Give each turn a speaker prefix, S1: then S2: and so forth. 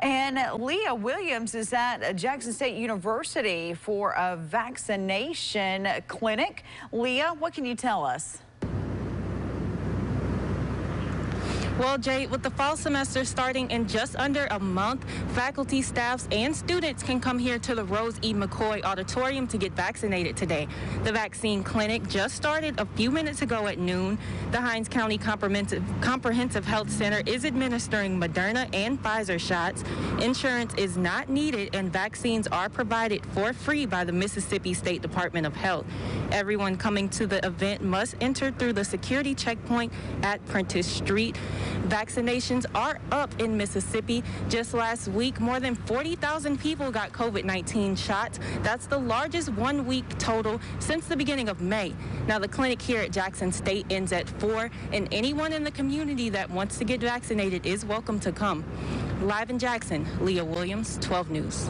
S1: And Leah Williams is at Jackson State University for a vaccination clinic. Leah, what can you tell us?
S2: Well, Jay, with the fall semester starting in just under a month, faculty, staffs, and students can come here to the Rose E. McCoy Auditorium to get vaccinated today. The vaccine clinic just started a few minutes ago at noon. The Hinds County Comprehensive Health Center is administering Moderna and Pfizer shots. Insurance is not needed, and vaccines are provided for free by the Mississippi State Department of Health. Everyone coming to the event must enter through the security checkpoint at Prentice Street. Vaccinations are up in Mississippi. Just last week, more than 40,000 people got COVID-19 shots. That's the largest 1 week total since the beginning of May. Now, the clinic here at Jackson State ends at 4, and anyone in the community that wants to get vaccinated is welcome to come. Live in Jackson, Leah Williams, 12 News.